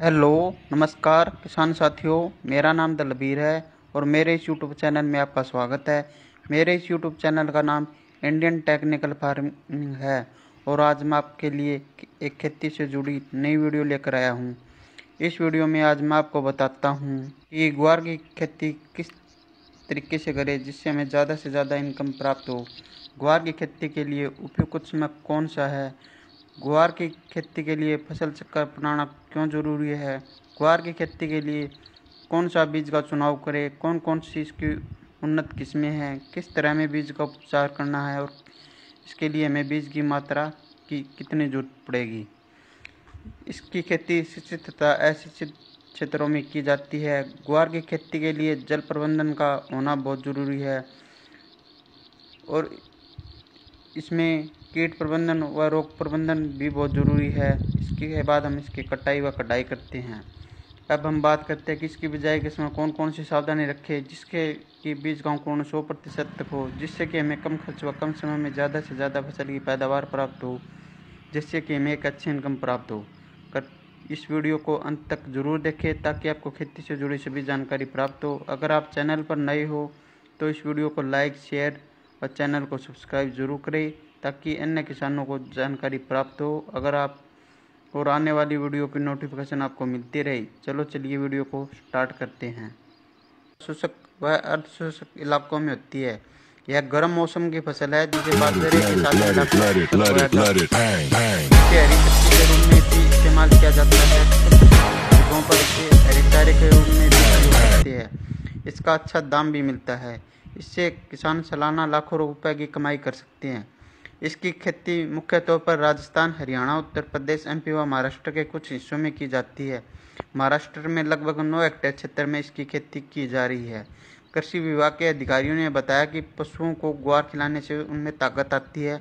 Hello, नमस्कार किसान साथियों। मेरा नाम दलबीर है और मेरे इस यूट्यूब चैनल में आपका स्वागत है। मेरे इस यूट्यूब चैनल का नाम इंडियन टेक्निकल फार्मिंग है और आज मैं आपके लिए एक खेती से जुड़ी नई वीडियो लेकर आया हूं। इस वीडियो में आज मैं आपको बताता हूं कि ग्वार की खेती किस तरीके से करें जिससे हमें ज़्यादा से ज़्यादा इनकम प्राप्त हो। ग्वार की खेती के लिए उपयुक्त समय कौन सा है, ग्वार की खेती के लिए फसल चक्र अपनाना क्यों ज़रूरी है, ग्वार की खेती के लिए कौन सा बीज का चुनाव करें, कौन कौन सी इसकी उन्नत किस्में हैं, किस तरह में बीज का उपचार करना है और इसके लिए हमें बीज की मात्रा की कितनी जरूरत पड़ेगी। इसकी खेती शिक्षित तथा अशिक्षित क्षेत्रों में की जाती है। ग्वार की खेती के लिए जल प्रबंधन का होना बहुत ज़रूरी है और इसमें कीट प्रबंधन व रोग प्रबंधन भी बहुत ज़रूरी है। इसके बाद हम इसकी कटाई व कटाई करते हैं। अब हम बात करते हैं कि इसकी बिजाई के समय कौन कौन सी सावधानी रखें जिसके कि बीज का अंकुरण 100% तक हो, जिससे कि हमें कम खर्च व कम समय में ज़्यादा से ज़्यादा फसल की पैदावार प्राप्त हो, जिससे कि हमें एक अच्छी इनकम प्राप्त हो। इस वीडियो को अंत तक ज़रूर देखें ताकि आपको खेती से जुड़ी सभी जानकारी प्राप्त हो। अगर आप चैनल पर नए हो तो इस वीडियो को लाइक, शेयर और चैनल को सब्सक्राइब जरूर करें ताकि अन्य किसानों को जानकारी प्राप्त हो अगर आप और आने वाली वीडियो की नोटिफिकेशन आपको मिलती रहे। चलो चलिए वीडियो को स्टार्ट करते हैं। शुष्क व अर्धशुष्क इलाकों में होती है। यह गर्म मौसम की फसल है जिसे बाजरे के साथ मिलाकर बोया जाता है। इसे हरी सब्जी के रूप में भी इस्तेमाल किया जाता है। जगहों पर इसे हरे चारे के रूप में भी प्रयोग करते हैं। इसका अच्छा दाम भी मिलता है। इससे किसान सालाना लाखों रुपए की कमाई कर सकते हैं। इसकी खेती मुख्य तौर पर राजस्थान, हरियाणा, उत्तर प्रदेश, एमपी व महाराष्ट्र के कुछ हिस्सों में की जाती है। महाराष्ट्र में लगभग 9 हेक्टेयर क्षेत्र में इसकी खेती की जा रही है। कृषि विभाग के अधिकारियों ने बताया कि पशुओं को ग्वार खिलाने से उनमें ताकत आती है,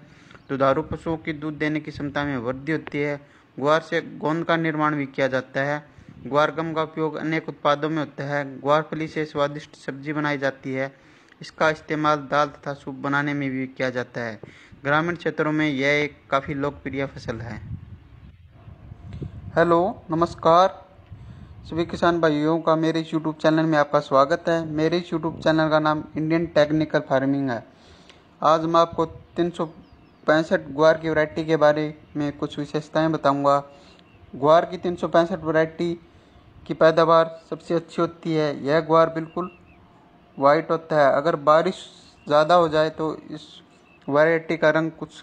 दुधारू पशुओं की दूध देने की क्षमता में वृद्धि होती है। ग्वार से गोंद का निर्माण भी किया जाता है। ग्वार गम का उपयोग अनेक उत्पादों में होता है। ग्वार फली से स्वादिष्ट सब्जी बनाई जाती है। इसका इस्तेमाल दाल तथा सूप बनाने में भी किया जाता है। ग्रामीण क्षेत्रों में यह एक काफ़ी लोकप्रिय फसल है। हेलो, नमस्कार सभी किसान भाइयों का मेरे इस यूट्यूब चैनल में आपका स्वागत है। मेरे इस यूट्यूब चैनल का नाम इंडियन टेक्निकल फार्मिंग है। आज मैं आपको 365 ग्वार की वैरायटी के बारे में कुछ विशेषताएं बताऊंगा। ग्वार की 365 वैरायटी की पैदावार सबसे अच्छी होती है। यह ग्वार बिल्कुल वाइट होता है। अगर बारिश ज़्यादा हो जाए तो इस वैरायटी का रंग कुछ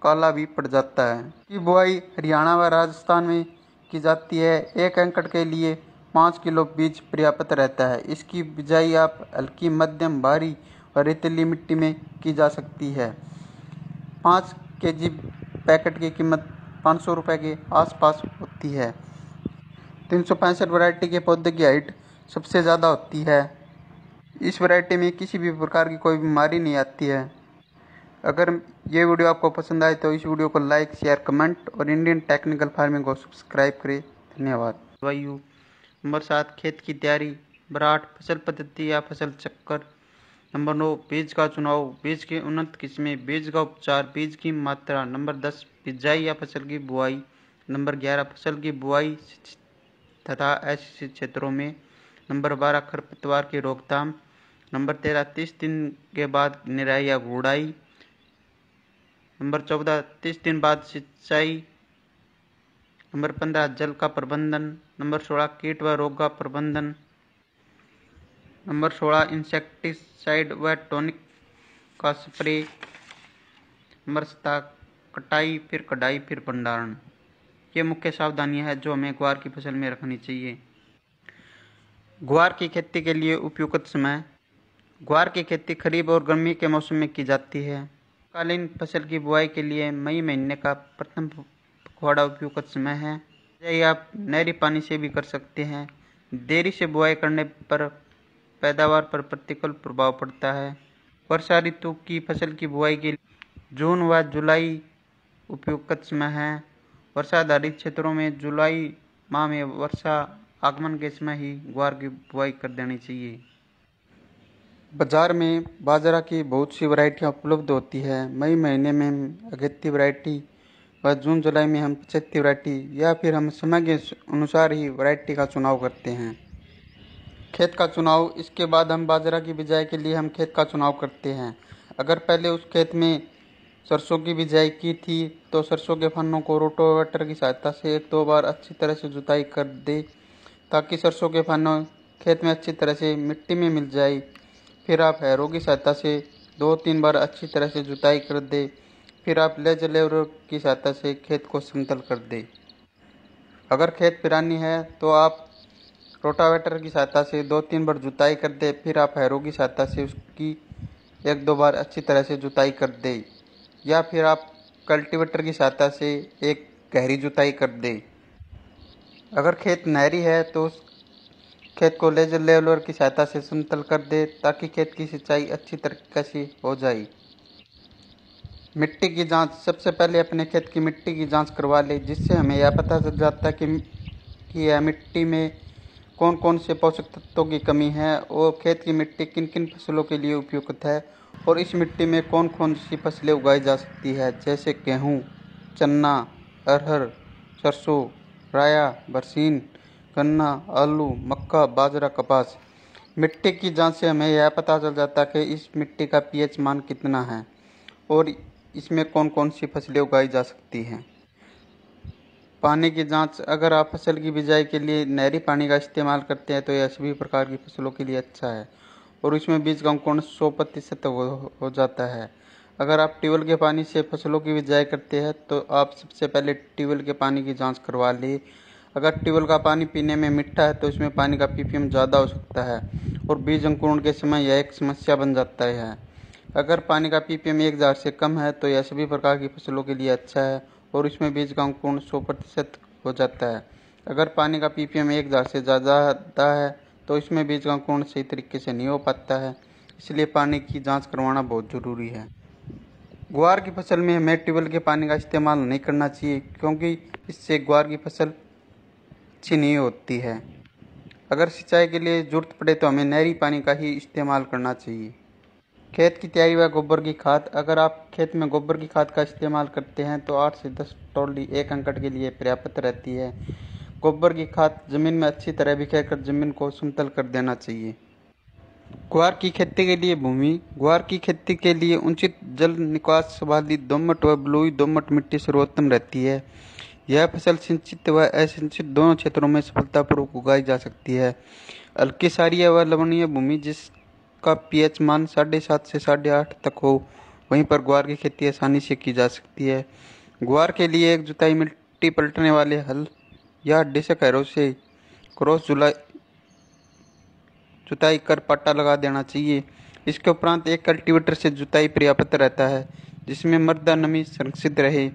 काला भी पड़ जाता है। इसकी बुआई हरियाणा व राजस्थान में की जाती है। 1 एकड़ के लिए 5 किलो बीज पर्याप्त रहता है। इसकी बिजाई आप हल्की, मध्यम, भारी और रेतीली मिट्टी में की जा सकती है। 5 केजी पैकेट की कीमत 500 रुपये के आसपास होती है। 365 वैरायटी के पौधे की हाइट सबसे ज़्यादा होती है। इस वैरायटी में किसी भी प्रकार की कोई बीमारी नहीं आती है। अगर ये वीडियो आपको पसंद आए तो इस वीडियो को लाइक, शेयर, कमेंट और इंडियन टेक्निकल फार्मिंग को सब्सक्राइब करें। धन्यवाद। वायु नंबर 7, खेत की तैयारी। नंबर 8, फसल पद्धति या फसल चक्कर। नंबर 9, बीज का चुनाव, बीज की उन्नत किस्में, बीज का उपचार, बीज की मात्रा। नंबर 10, बिजाई या फसल की बुआई। नंबर 11, फसल की बुआई तथा अशिक्षित क्षेत्रों में। नंबर 12, खरपतवार की रोकथाम। नंबर 13, 30 दिन के बाद निराई या गुड़ाई। नंबर 14, 30 दिन बाद सिंचाई। नंबर 15, जल का प्रबंधन। नंबर 16, कीट व रोग का प्रबंधन। नंबर 16, इंसेक्टिसाइड व टॉनिक का स्प्रे। नंबर 17, कटाई, फिर कटाई, फिर भंडारण। ये मुख्य सावधानियां हैं जो हमें ग्वार की फसल में रखनी चाहिए। ग्वार की खेती के लिए उपयुक्त समय। ग्वार की खेती खरीफ और गर्मी के मौसम में की जाती है। कालीन फसल की बुआई के लिए मई महीने का प्रथम पखवाड़ा उपयुक्त समय है। यह आप नहरी पानी से भी कर सकते हैं। देरी से बुआई करने पर पैदावार पर प्रतिकूल प्रभाव पड़ता है। वर्षा ऋतु की फसल की बुआई के लिए जून व जुलाई उपयुक्त समय है। वर्षा आधारित क्षेत्रों में जुलाई माह में वर्षा आगमन के समय ही ग्वार की बुआई कर देनी चाहिए। बाज़ार में बाजरा की बहुत सी वैरायटियाँ उपलब्ध होती है। मई महीने में अगेती वैरायटी व जून जुलाई में हम 75 वैरायटी या फिर हम समय के अनुसार ही वैरायटी का चुनाव करते हैं। खेत का चुनाव, इसके बाद हम बाजरा की बिजाई के लिए हम खेत का चुनाव करते हैं। अगर पहले उस खेत में सरसों की बिजाई की थी तो सरसों के फन्नों को रोटावेटर की सहायता से 1-2 बार अच्छी तरह से जुताई कर दे ताकि सरसों के फन्नों खेत में अच्छी तरह से मिट्टी में मिल जाए। फिर आप हैरों की सहायता से 2-3 बार अच्छी तरह से जुताई कर दे। फिर आप लेवलर की सहायता से खेत को समतल कर दे। अगर खेत पिरानी है तो आप रोटावेटर की सहायता से 2-3 बार जुताई कर दे। फिर आप हैरों की सहायता से उसकी 1-2 बार अच्छी तरह से जुताई कर दे या फिर आप कल्टीवेटर की सहायता से एक गहरी जुताई कर दे। अगर खेत नहरी है तो उस खेत को लेवलर की सहायता से समतल कर दे ताकि खेत की सिंचाई अच्छी तरीके से हो जाए। मिट्टी की जांच, सबसे पहले अपने खेत की मिट्टी की जांच करवा ले, जिससे हमें यह पता चल जाता है कि यह मिट्टी में कौन कौन से पोषक तत्वों की कमी है और खेत की मिट्टी किन किन फसलों के लिए उपयुक्त है और इस मिट्टी में कौन कौन सी फसलें उगाई जा सकती है, जैसे गेहूँ, चना, अरहर, सरसों, राया, बरसीन, गन्ना, आलू, मक्का, बाजरा, कपास। मिट्टी की जांच से हमें यह पता चल जाता है कि इस मिट्टी का पीएच मान कितना है और इसमें कौन कौन सी फसलें उगाई जा सकती हैं। पानी की जांच, अगर आप फसल की बिजाई के लिए नहरी पानी का इस्तेमाल करते हैं तो यह सभी प्रकार की फसलों के लिए अच्छा है और इसमें बीज का अंकुरण 100% हो जाता है। अगर आप ट्यूबवेल के पानी से फसलों की बिजाई करते हैं तो आप सबसे पहले ट्यूबवेल के पानी की जांच करवा लें। अगर ट्यूबवेल का पानी पीने में मीठा है तो इसमें पानी का पीपीएम ज़्यादा हो सकता है और बीज अंकुरण के समय यह एक समस्या बन जाता है। अगर पानी का पीपीएम 1000 से कम है तो यह सभी प्रकार की फसलों के लिए अच्छा है और इसमें बीज का अंकुरण 100% हो जाता है। अगर पानी का पीपीएम 1000 से ज़्यादा है तो इसमें बीज का अंकुरण सही तरीके से नहीं हो पाता है, इसलिए पानी की जांच करवाना बहुत ज़रूरी है। ग्वार की फसल में हमें ट्यूबवेल के पानी का इस्तेमाल नहीं करना चाहिए क्योंकि इससे ग्वार की फसल अच्छी नहीं होती है। अगर सिंचाई के लिए ज़रूरत पड़े तो हमें नहरी पानी का ही इस्तेमाल करना चाहिए। खेत की तैयारी व गोबर की खाद, अगर आप खेत में गोबर की खाद का इस्तेमाल करते हैं तो 8 से 10 टोली 1 एकड़ के लिए पर्याप्त रहती है। गोबर की खाद जमीन में अच्छी तरह बिखेरकर जमीन को समतल कर देना चाहिए। ग्वार की खेती के लिए भूमि, ग्वार की खेती के लिए उचित जल निकास वाली दोमट व बलुई दोमट मिट्टी सर्वोत्तम रहती है। यह फसल सिंचित व असिंचित दोनों क्षेत्रों में सफलतापूर्वक उगाई जा सकती है। हल्की क्षारीय व लवणीय भूमि जिसका पीएच मान 7.5 से 8.5 तक हो, वहीं पर ग्वार की खेती आसानी से की जा सकती है। ग्वार के लिए एक जुताई मिट्टी पलटने वाले हल या डिस्क हैरो से क्रॉस जुताई कर पट्टा लगा देना चाहिए। इसके उपरांत एक कल्टीवेटर से जुताई पर्याप्त रहता है जिसमें मृदा नमी संरक्षित रहे।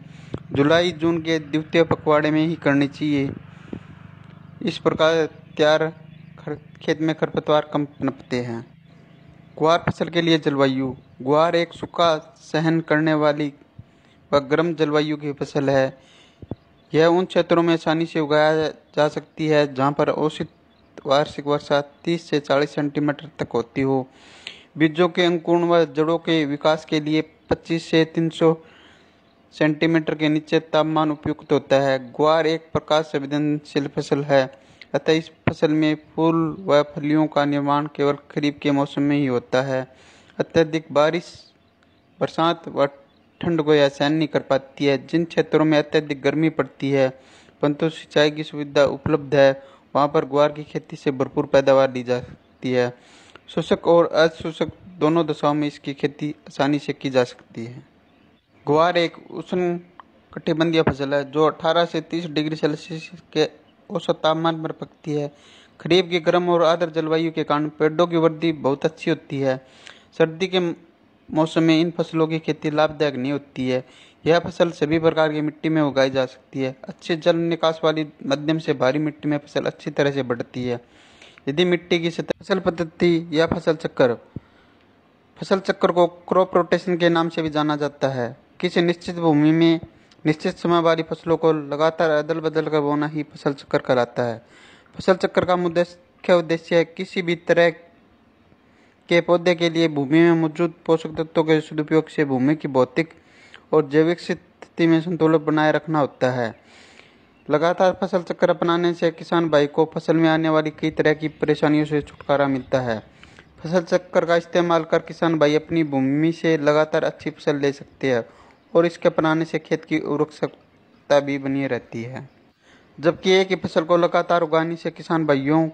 जुलाई जून के द्वितीय पखवाड़े में ही करनी चाहिए। इस प्रकार तैयार खेत में खरपतवार कम पनपते हैं। ग्वार फसल के लिए जलवायु, ग्वार एक सूखा सहन करने वाली व गर्म जलवायु की फसल है। यह उन क्षेत्रों में आसानी से उगाया जा सकती है जहाँ पर औसत वार्षिक वर्षा 30 से 40 सेंटीमीटर तक होती हो। बीजों के अंकुरण व जड़ों के विकास के लिए 25 से 300 सेंटीमीटर के नीचे तापमान उपयुक्त होता है। ग्वार एक प्रकाश संवेदनशील फसल है, अतः इस फसल में फूल व फलियों का निर्माण केवल खरीफ के मौसम में ही होता है। अत्यधिक बारिश, बरसात व ठंड को यह सहन नहीं कर पाती है। जिन क्षेत्रों में अत्यधिक गर्मी पड़ती है परंतु सिंचाई की सुविधा उपलब्ध है, वहाँ पर ग्वार की खेती से भरपूर पैदावार ली जा सकती है। शुष्क और अशुष्क दोनों दशाओं में इसकी खेती आसानी से की जा सकती है। ग्वार एक उष्ण कटिबंधीय फसल है जो 18 से 30 डिग्री सेल्सियस के औसत तापमान पर पकती है। खरीफ की गर्म और आर्द्र जलवायु के कारण पेड़ों की वृद्धि बहुत अच्छी होती है। सर्दी के मौसम में इन फसलों की खेती लाभदायक नहीं होती है। यह फसल सभी प्रकार की मिट्टी में उगाई जा सकती है। अच्छे जल निकास वाली मध्यम से भारी मिट्टी में फसल अच्छी तरह से बढ़ती है। यदि मिट्टी की सतह, फसल पद्धति या फसल चक्र को क्रॉप रोटेशन के नाम से भी जाना जाता है। किसी निश्चित भूमि में निश्चित समय वाली फसलों को लगातार अदल बदल कर बोना ही फसल चक्र कहलाता है। फसल चक्र का मुख्य उद्देश्य है किसी भी तरह के पौधे के लिए भूमि में मौजूद पोषक तत्वों के सदुपयोग से भूमि की भौतिक और जैविक परिस्थिति में संतुलन बनाए रखना होता है। लगातार फसल चक्र अपनाने से किसान भाई को फसल में आने वाली कई तरह की परेशानियों से छुटकारा मिलता है। फसल चक्र का इस्तेमाल कर किसान भाई अपनी भूमि से लगातार अच्छी फसल ले सकते हैं और इसके अपनाने से खेत की उर्वरकता भी बनी रहती है। जबकि एक ही फसल को लगातार उगाने से किसान भाइयों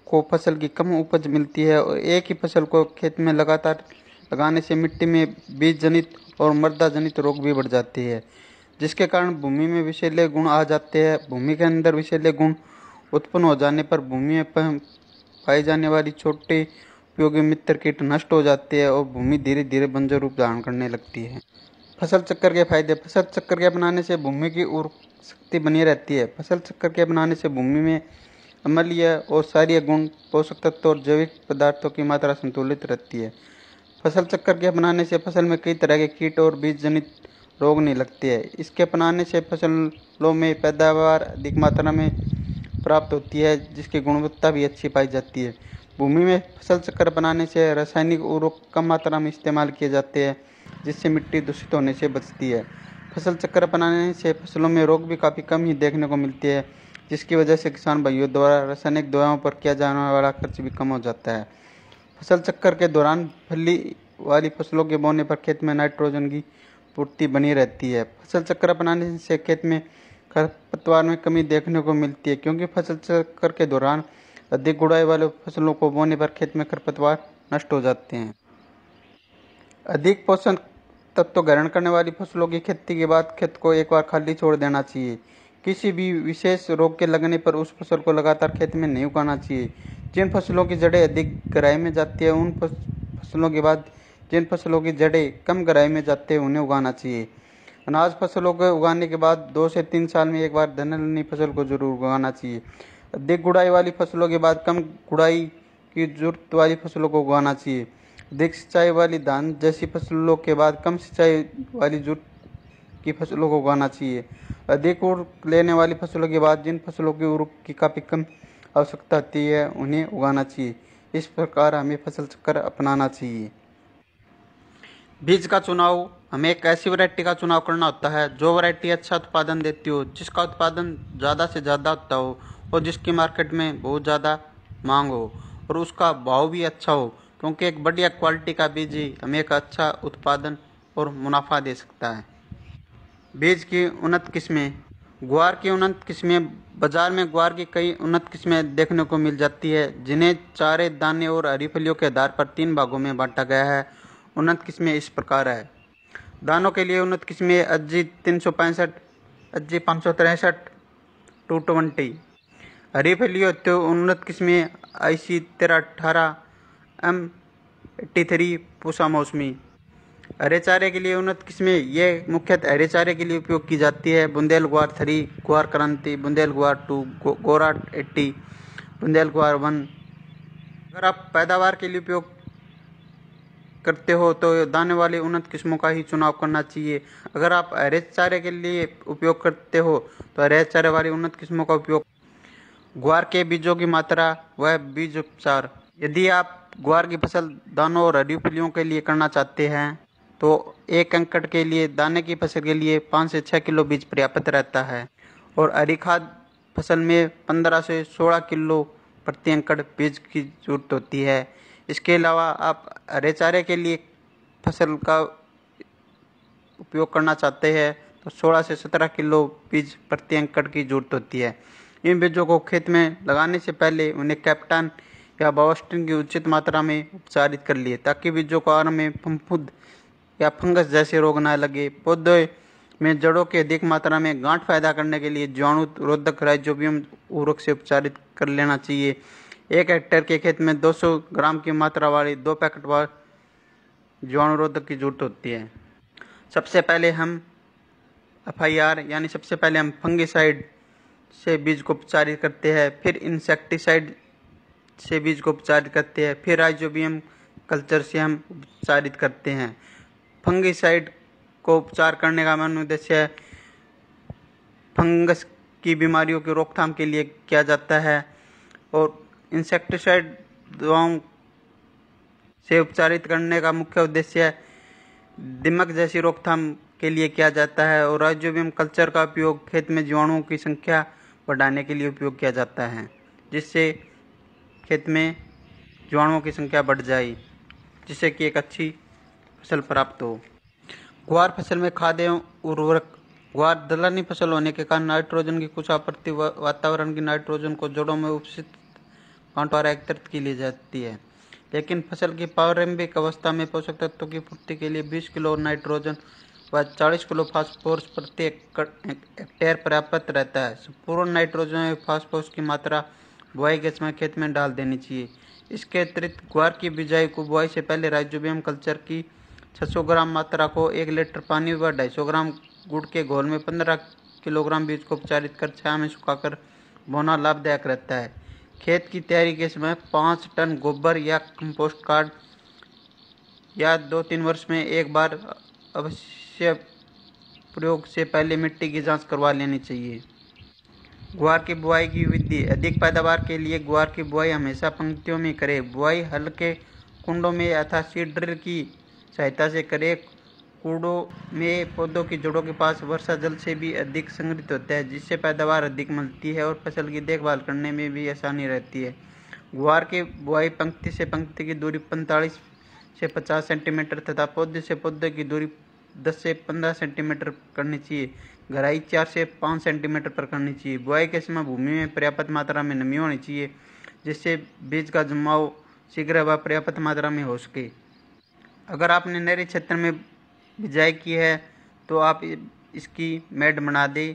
को फसल की कम उपज मिलती है और एक ही फसल को खेत में लगातार लगाने से मिट्टी में बीज जनित और मृदा जनित रोग भी बढ़ जाते हैं, जिसके कारण भूमि में विषैले गुण आ जाते हैं। भूमि के अंदर विषैले गुण उत्पन्न हो जाने पर भूमि में पाई जाने वाली छोटे उपयोगी मित्र कीट नष्ट हो जाते हैं और भूमि धीरे धीरे बंजर रूप धारण करने लगती है। फसल चक्र के फायदे। फसल चक्र के अपनाने से भूमि की उर्वरक शक्ति बनी रहती है। फसल चक्र के अपनाने से भूमि में अम्लीय और क्षारीय गुण, पोषक तत्व और जैविक पदार्थों की मात्रा संतुलित रहती है। फसल चक्र के अपनाने से फसल में कई तरह के कीट और बीज जनित रोग नहीं लगते हैं। इसके अपनाने से फसलों में पैदावार अधिक मात्रा में प्राप्त होती है, जिसकी गुणवत्ता भी अच्छी पाई जाती है। भूमि में फसल चक्र अपनाने से रासायनिक उर्वरक कम मात्रा में इस्तेमाल किए जाते हैं, जिससे मिट्टी दूषित होने से बचती है। फसल चक्र अपनाने से फसलों में रोग भी काफ़ी कम ही देखने को मिलते हैं, जिसकी वजह से किसान भाइयों द्वारा रासायनिक दवाओं पर किया जाने वाला खर्च भी कम हो जाता है। फसल चक्र के दौरान फली वाली फसलों के बोने पर खेत में नाइट्रोजन की पूर्ति बनी रहती है। फसल चक्र अपनाने से खेत में खरपतवार में कमी देखने को मिलती है, क्योंकि फसल चक्र के दौरान अधिक गुड़ाई वाले फसलों को बोने पर खेत में खरपतवार नष्ट हो जाते हैं। अधिक पोषण तत्व ग्रहण करने वाली फसलों की खेती के बाद खेत को एक बार खाली छोड़ देना चाहिए। किसी भी विशेष रोग के लगने पर उस फसल को लगातार खेत में नहीं उगाना चाहिए। जिन फसलों की जड़ें अधिक गहराई में जाती है उन फसलों के बाद जिन फसलों की जड़ें कम गहराई में जाती है उन्हें उगाना चाहिए। अनाज फसलों को उगाने के बाद 2 से 3 साल में एक बार दलहनी फसल को जरूर उगाना चाहिए। अधिक गुड़ाई वाली फसलों के बाद कम गुड़ाई की जरूरत वाली फसलों को उगाना चाहिए। अधिक सिंचाई वाली धान जैसी फसलों के बाद कम सिंचाई वाली जरूरत की फसलों को उगाना चाहिए। अधिक उर्वरक लेने वाली फसलों के बाद जिन फसलों की उर्वरक की काफ़ी कम आवश्यकता होती है उन्हें उगाना चाहिए। इस प्रकार हमें फसल चक्र अपनाना चाहिए। बीज का चुनाव। हमें एक ऐसी वैरायटी का चुनाव करना होता है जो वैरायटी अच्छा उत्पादन देती हो, जिसका उत्पादन ज़्यादा से ज़्यादा होता हो और जिसकी मार्केट में बहुत ज़्यादा मांग हो और उसका भाव भी अच्छा हो, क्योंकि एक बढ़िया क्वालिटी का बीज ही हमें एक अच्छा उत्पादन और मुनाफा दे सकता है। बीज की उन्नत किस्में। ग्वार की उन्नत किस्में। बाजार में ग्वार की कई उन्नत किस्में देखने को मिल जाती है, जिन्हें चारे, दाने और हरी फलियों के आधार पर 3 भागों में बांटा गया है। उन्नत किस्में इस प्रकार है। दानों के लिए उन्नत किस्में अज्जी 365, अज्जी 563, 220। हरी फलियों हेतु उन्नत किस्में IC 1318, M83, पूसा मौसमी। हरे चारे के लिए उन्नत किस्में ये मुख्यतः हरे चारे के लिए उपयोग की जाती है। बुंदेल ग्वार 3, ग्वार क्रांति, बुंदेल ग्वार 2, गोरा 80, बुंदेल ग्वार 1। अगर आप पैदावार के लिए उपयोग करते हो तो दाने वाली उन्नत किस्मों का ही चुनाव करना चाहिए। अगर आप हरे चारे के लिए उपयोग करते हो तो हरे चारे वाली उन्नत किस्मों का उपयोग। ग्वार के बीजों की मात्रा व बीज उपचार। यदि आप ग्वार की फसल दानों और हरी फलियों के लिए करना चाहते हैं तो 1 एकड़ के लिए दाने की फसल के लिए 5 से 6 किलो बीज पर्याप्त रहता है और हरी खाद फसल में 15 से 16 किलो प्रति एकड़ बीज की जरूरत होती है। इसके अलावा आप हरे चारे के लिए फसल का उपयोग करना चाहते हैं तो 16 से 17 किलो बीज प्रति एकड़ की जरूरत होती है। इन बीजों को खेत में लगाने से पहले उन्हें कैप्टन या बायोस्टिन की उचित मात्रा में उपचारित कर लिए, ताकि बीजों को आरंभ में फफूंद या फंगस जैसे रोग न लगे। पौधे में जड़ों के अधिक मात्रा में गांठ पैदा करने के लिए जीवाणु रोधक राइजोबियम उर्वरक से उपचारित कर लेना चाहिए। 1 हेक्टेयर के खेत में 200 ग्राम की मात्रा वाली 2 पैकेट जीवाणु रोधक की जरूरत होती है। सबसे पहले हम FIR यानी सबसे पहले हम फंगिसाइड से बीज को उपचारित करते हैं, फिर इंसेक्टिसाइड से बीज को उपचारित करते हैं, फिर राइजोबियम कल्चर से हम उपचारित करते हैं। फंगिसाइड को उपचार करने का मुख्य उद्देश्य फंगस की बीमारियों की रोकथाम के लिए किया जाता है और इंसेक्टिसाइड दवाओं से उपचारित करने का मुख्य उद्देश्य दीमक जैसी रोकथाम के लिए किया जाता है और राइजोबियम कल्चर का उपयोग खेत में जीवाणुओं की संख्या बढ़ाने के लिए उपयोग किया जाता है, जिससे खेत में जीवाणुओं की संख्या बढ़ जाए, जिससे कि एक अच्छी फसल प्राप्त हो। ग्वार फसल में खाद एवं उर्वरक। ग्वार दलहनी फसल होने के कारण नाइट्रोजन की कुछ आपूर्ति वातावरण की नाइट्रोजन को जड़ों में उपस्थित कांटों द्वारा एकत्रित की ली जाती है, लेकिन फसल की प्रारंभिक अवस्था में पोषक तत्वों की पूर्ति के लिए 20 किलो नाइट्रोजन व 40 किलो फास्फोरस प्रति हेक्टेयर पर्याप्त रहता है। संपूर्ण नाइट्रोजन एवं फास्फोरस की मात्रा बुआई के समय खेत में डाल देनी चाहिए। इसके अतिरिक्त ग्वार की बिजाई को बुआई से पहले राइजोबियम कल्चर की 600 ग्राम मात्रा को 1 लीटर पानी व 250 ग्राम गुड़ के घोल में 15 किलोग्राम बीज को उपचारित कर छाया में सुखाकर बोना लाभदायक रहता है। खेत की तैयारी के समय 5 टन गोबर या कंपोस्ट खाद या 2-3 वर्ष में एक बार अवश्य प्रयोग से पहले मिट्टी की जांच करवा लेनी चाहिए। ग्वार की बुआई की विधि। अधिक पैदावार के लिए ग्वार की बुआई हमेशा पंक्तियों में करें। बुआई हल्के कुंडों में अथवा सीड ड्रिल की सहायता से करें। कूड़ों में पौधों की जड़ों के पास वर्षा जल से भी अधिक संग्रहित होता है, जिससे पैदावार अधिक मिलती है और फसल की देखभाल करने में भी आसानी रहती है। ग्वार की बुआई पंक्ति से पंक्ति की दूरी 45 से 50 सेंटीमीटर तथा पौधे से पौधे की दूरी 10 से 15 सेंटीमीटर करनी चाहिए। गहराई 4 से 5 सेंटीमीटर पर करनी चाहिए। बुआई के समय भूमि में पर्याप्त मात्रा में नमी होनी चाहिए, जिससे बीज का जमाव शीघ्र व पर्याप्त मात्रा में हो सके। अगर आपने नहरी क्षेत्र में बिजाई की है तो आप इसकी मेड बना दें।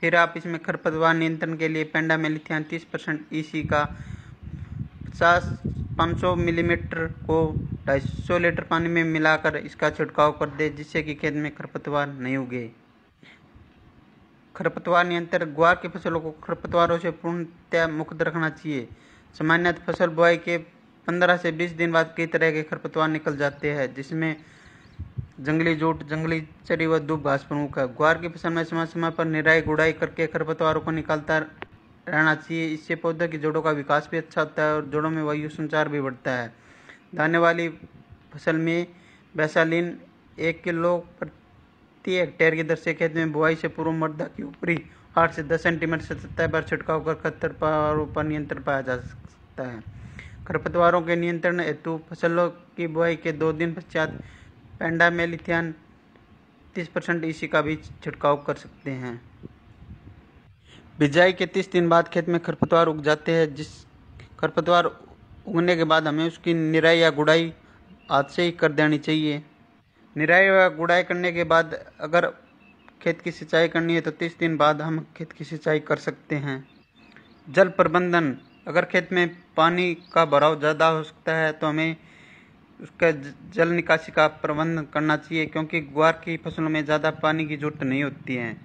फिर आप इसमें खरपतवार नियंत्रण के लिए पेंडामेलिथियान 30% EC का 500 मिलीमीटर को 250 लीटर पानी में मिलाकर इसका छिड़काव कर दे, जिससे कि खेत में खरपतवार नहीं उगे। खरपतवार नियंत्रण। ग्वार की फसलों को खरपतवारों से पूर्णतः मुक्त रखना चाहिए। सामान्यतः फसल बुआई के 15 से 20 दिन बाद कई तरह के खरपतवार निकल जाते हैं, जिसमें जंगली जूट, जंगली चरी व दूब घास प्रमुख है। ग्वार की फसल में समय समय पर निराई गुड़ाई करके खरपतवारों को निकालता रहना चाहिए। इससे पौधे की जड़ों का विकास भी अच्छा होता है और जड़ों में वायु संचार भी बढ़ता है। दाने वाली फसल में बैसालीन 1 किलो प्रति हेक्टेयर की दर से खेत में बुआई से पूर्व मृदा की ऊपरी 8 से 10 सेंटीमीटर सतह पर छिड़काव कर खरपतवारों पर नियंत्रण पाया जा सकता है। खरपतवारों के नियंत्रण हेतु फसलों की बुआई के 2 दिन पश्चात पेंडामेलिथियान 30% EC का भी छिड़काव कर सकते हैं। बिजाई के 30 दिन बाद खेत में खरपतवार उग जाते हैं। जिस खरपतवार उगने के बाद हमें उसकी निराई या गुड़ाई हाथ से ही कर देनी चाहिए। निराई व गुड़ाई करने के बाद अगर खेत की सिंचाई करनी है तो 30 दिन बाद हम खेत की सिंचाई कर सकते हैं। जल प्रबंधन। अगर खेत में पानी का भराव ज़्यादा हो सकता है तो हमें उसका जल निकासी का प्रबंध करना चाहिए, क्योंकि ग्वार की फसलों में ज़्यादा पानी की जरूरत नहीं होती है।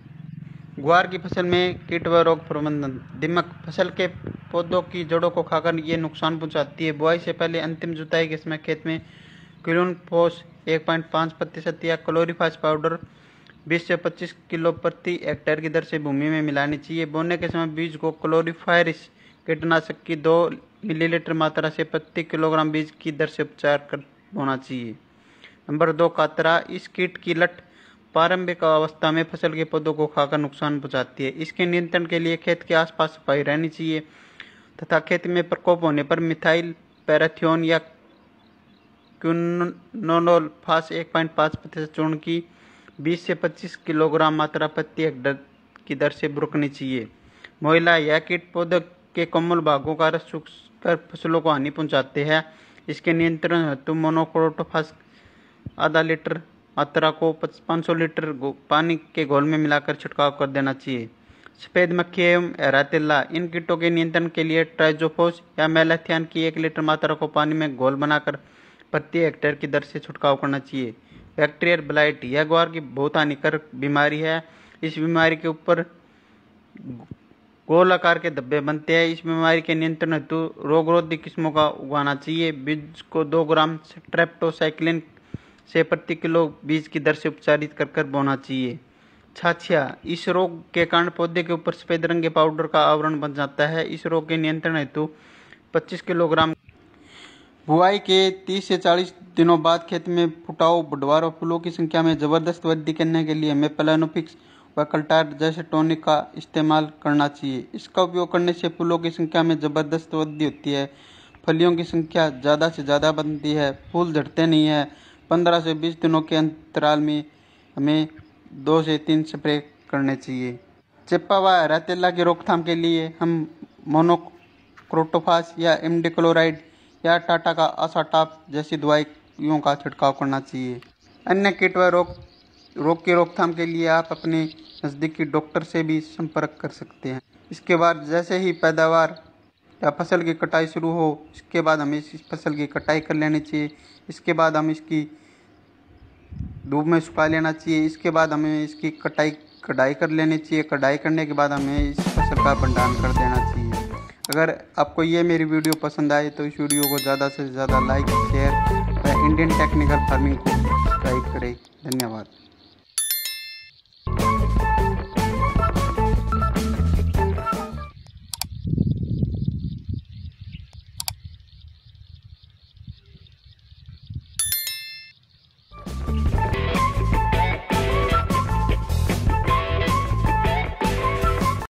ग्वार की फसल में कीट व रोग प्रबंधन। दीमक। फसल के पौधों की जड़ों को खाकर ये नुकसान पहुंचाती है। बुआई से पहले अंतिम जुताई के समय खेत में क्लोरोफोस 1.5% या क्लोरीफास पाउडर 20 से 25 किलो प्रति हेक्टेयर की दर से भूमि में मिलानी चाहिए। बोने के समय बीज को क्लोरीफायरिस कीटनाशक की 2 मिलीलीटर मात्रा से प्रति किलोग्राम बीज की दर से उपचार कर बोना चाहिए। नंबर 2, कातरा। इस कीट की लट प्रारंभिक अवस्था में फसल के पौधों को खाकर नुकसान पहुंचाती है। इसके नियंत्रण के लिए खेत के आसपास सफाई रहनी चाहिए तथा खेत में प्रकोप होने पर मिथाइल पैराथियोन या क्विनोलोफास 1.5% चूर्ण की 20 से 25 किलोग्राम मात्रा प्रति हेक्टेयर की दर से बुरकनी चाहिए। मोइला। यह कीट पौधे के कोमल भागों का रस चूसकर फसलों को हानि पहुंचाते हैं। इसके नियंत्रण हेतु मोनोक्रोटोफास आधा लीटर मात्रा को 500 लीटर पानी के घोल में मिलाकर छिड़काव कर देना चाहिए। सफेद मक्खी एवं एरातिल्ला। इन कीटों के नियंत्रण के लिए ट्राइजोफोस या मेलाथियान की 1 लीटर मात्रा को पानी में घोल बनाकर प्रति हेक्टेयर की दर से छिड़काव करना चाहिए। Bacterial blight. यह ग्वार की बहुत हानिकारक बीमारी है। इस बीमारी के ऊपर गोल आकार के धब्बे बनते हैं। इस बीमारी के नियंत्रण हेतु रोगरोधी किस्मों का उगाना चाहिए। बीज को 2 ग्राम स्ट्रेप्टोसाइक्लिन से प्रति किलो बीज की दर से उपचारित कर बोना चाहिए। छाछिया। इस रोग के कारण पौधे के ऊपर सफेद रंग के पाउडर का आवरण बन जाता है। इस रोग के नियंत्रण हेतु 25 किलोग्राम बुआई के 30 से 40 दिनों बाद खेत में फुटाव, बुढ़वार और फूलों की संख्या में जबरदस्त वृद्धि करने के लिए हमें प्लानोफिक्स व कल्टार जैसे टॉनिक का इस्तेमाल करना चाहिए। इसका उपयोग करने से फूलों की संख्या में जबरदस्त वृद्धि होती है, फलियों की संख्या ज़्यादा से ज़्यादा बनती है, फूल झड़ते नहीं है। 15 से 20 दिनों के अंतराल में हमें 2 से 3 स्प्रे करने चाहिए। चिप्पा व हरा तिल्ला की रोकथाम के लिए हम मोनोक्रोटोफास या इमिडाक्लोप्रिड या टाटा का असाटाप जैसी दवाइयों का छिड़काव करना चाहिए। अन्य कीट व रोग की रोकथाम के लिए आप अपने नज़दीकी डॉक्टर से भी संपर्क कर सकते हैं। इसके बाद जैसे ही पैदावार या फसल की कटाई शुरू हो, इसके बाद हमें इस फसल की कटाई कर लेनी चाहिए। इसके बाद हम इसकी धूप में सुखा लेना चाहिए। इसके बाद हमें इसकी कढ़ाई कर लेनी चाहिए। कढ़ाई करने के बाद हमें इस फसल का भंडारण कर देना चाहिए। अगर आपको ये मेरी वीडियो पसंद आए तो इस वीडियो को ज़्यादा से ज़्यादा लाइक, शेयर व इंडियन टेक्निकल फार्मिंग को सब्सक्राइब करें। धन्यवाद।